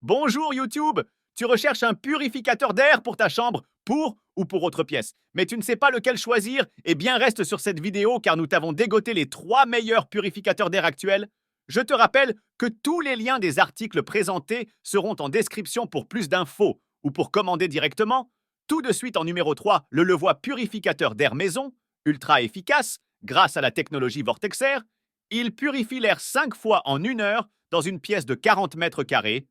Bonjour YouTube! Tu recherches un purificateur d'air pour ta chambre, pour ou pour autre pièce, mais tu ne sais pas lequel choisir? Eh bien reste sur cette vidéo car nous t'avons dégoté les 3 meilleurs purificateurs d'air actuels. Je te rappelle que tous les liens des articles présentés seront en description pour plus d'infos ou pour commander directement. Tout de suite en numéro 3, le Levoit purificateur d'air maison, ultra efficace grâce à la technologie Vortex Air. Il purifie l'air 5 fois en 1 heure dans une pièce de 40 mètres carrés.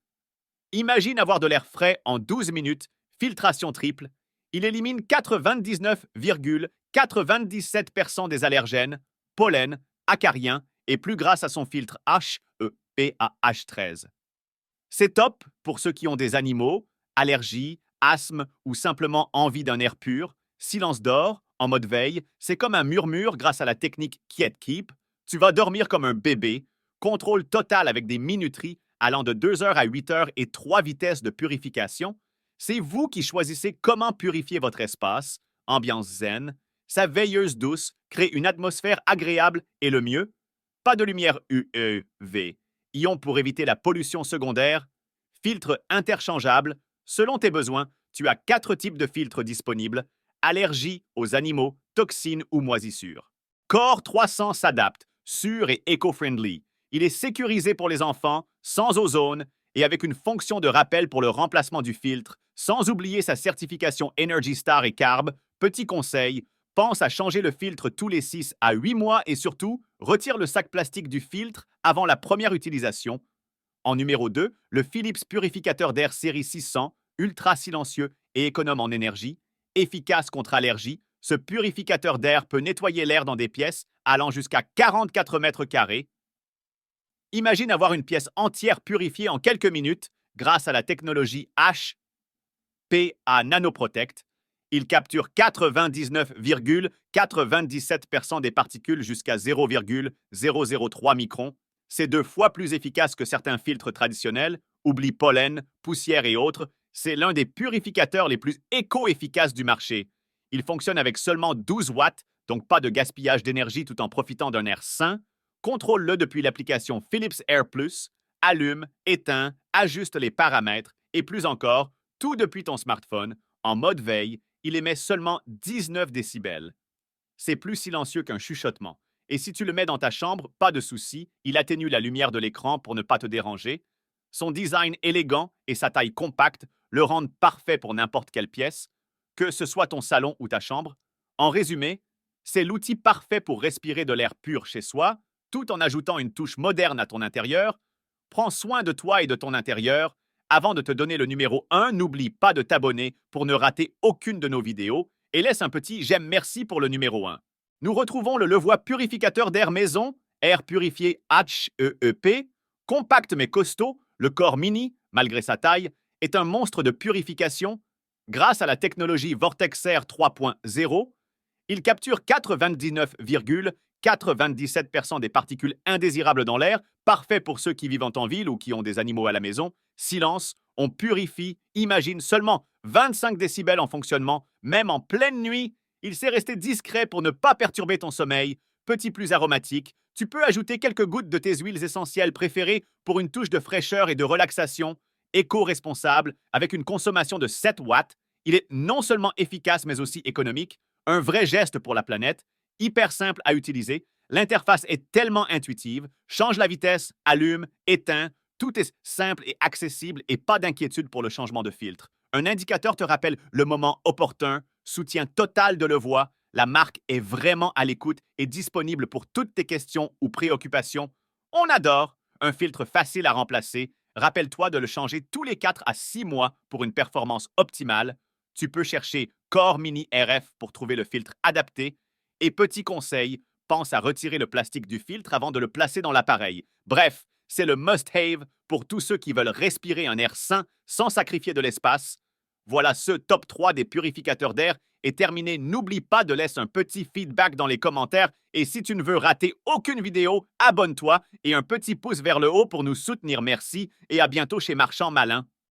Imagine avoir de l'air frais en 12 minutes, filtration triple. Il élimine 99,97% des allergènes, pollen, acariens et plus grâce à son filtre HEPAH13. C'est top pour ceux qui ont des animaux, allergies, asthme ou simplement envie d'un air pur. Silence d'or, en mode veille, c'est comme un murmure grâce à la technique Quiet Keep. Tu vas dormir comme un bébé. Contrôle total avec des minuteries allant de 2 heures à 8 heures et 3 vitesses de purification. C'est vous qui choisissez comment purifier votre espace. Ambiance zen. Sa veilleuse douce crée une atmosphère agréable et le mieux, pas de lumière UEV. Ions pour éviter la pollution secondaire. Filtre interchangeable. Selon tes besoins, tu as 4 types de filtres disponibles. Allergie aux animaux, toxines ou moisissures. Core 300 s'adapte, sûr et éco-friendly. Il est sécurisé pour les enfants, sans ozone et avec une fonction de rappel pour le remplacement du filtre, sans oublier sa certification Energy Star et Carb. Petit conseil, pense à changer le filtre tous les 6 à 8 mois et surtout, retire le sac plastique du filtre avant la première utilisation. En numéro 2, le Philips Purificateur d'air série 600, ultra silencieux et économe en énergie, efficace contre allergie. Ce purificateur d'air peut nettoyer l'air dans des pièces allant jusqu'à 44 mètres carrés. Imagine avoir une pièce entière purifiée en quelques minutes grâce à la technologie HPA Nanoprotect. Il capture 99,97% des particules jusqu'à 0,003 microns. C'est 2 fois plus efficace que certains filtres traditionnels. Oublie pollen, poussière et autres. C'est l'un des purificateurs les plus éco-efficaces du marché. Il fonctionne avec seulement 12 watts, donc pas de gaspillage d'énergie tout en profitant d'un air sain. Contrôle-le depuis l'application Philips Air Plus. Allume, éteins, ajuste les paramètres et plus encore, tout depuis ton smartphone. En mode veille, il émet seulement 19 décibels. C'est plus silencieux qu'un chuchotement. Et si tu le mets dans ta chambre, pas de souci, il atténue la lumière de l'écran pour ne pas te déranger. Son design élégant et sa taille compacte le rendent parfait pour n'importe quelle pièce, que ce soit ton salon ou ta chambre. En résumé, c'est l'outil parfait pour respirer de l'air pur chez soi, tout en ajoutant une touche moderne à ton intérieur. Prends soin de toi et de ton intérieur. Avant de te donner le numéro 1, n'oublie pas de t'abonner pour ne rater aucune de nos vidéos et laisse un petit j'aime merci pour le numéro 1. Nous retrouvons le Levoit purificateur d'air maison, air purifié HEEP, compact mais costaud. Le corps mini, malgré sa taille, est un monstre de purification. Grâce à la technologie Vortex Air 3.0, il capture 99,97% des particules indésirables dans l'air, parfait pour ceux qui vivent en ville ou qui ont des animaux à la maison. Silence, on purifie, imagine seulement 25 décibels en fonctionnement, même en pleine nuit. Il sait rester discret pour ne pas perturber ton sommeil. Petit plus aromatique, tu peux ajouter quelques gouttes de tes huiles essentielles préférées pour une touche de fraîcheur et de relaxation. Éco-responsable, avec une consommation de 7 watts, il est non seulement efficace mais aussi économique. Un vrai geste pour la planète, hyper simple à utiliser. L'interface est tellement intuitive. Change la vitesse, allume, éteins. Tout est simple et accessible et pas d'inquiétude pour le changement de filtre. Un indicateur te rappelle le moment opportun, soutien total de Levoit. La marque est vraiment à l'écoute et disponible pour toutes tes questions ou préoccupations. On adore! Un filtre facile à remplacer. Rappelle-toi de le changer tous les 4 à 6 mois pour une performance optimale. Tu peux chercher Core Mini RF pour trouver le filtre adapté. Et petit conseil, pense à retirer le plastique du filtre avant de le placer dans l'appareil. Bref, c'est le must-have pour tous ceux qui veulent respirer un air sain sans sacrifier de l'espace. Voilà ce top 3 des purificateurs d'air est terminé. N'oublie pas de laisser un petit feedback dans les commentaires et si tu ne veux rater aucune vidéo, abonne-toi et un petit pouce vers le haut pour nous soutenir. Merci et à bientôt chez Marchand Malin.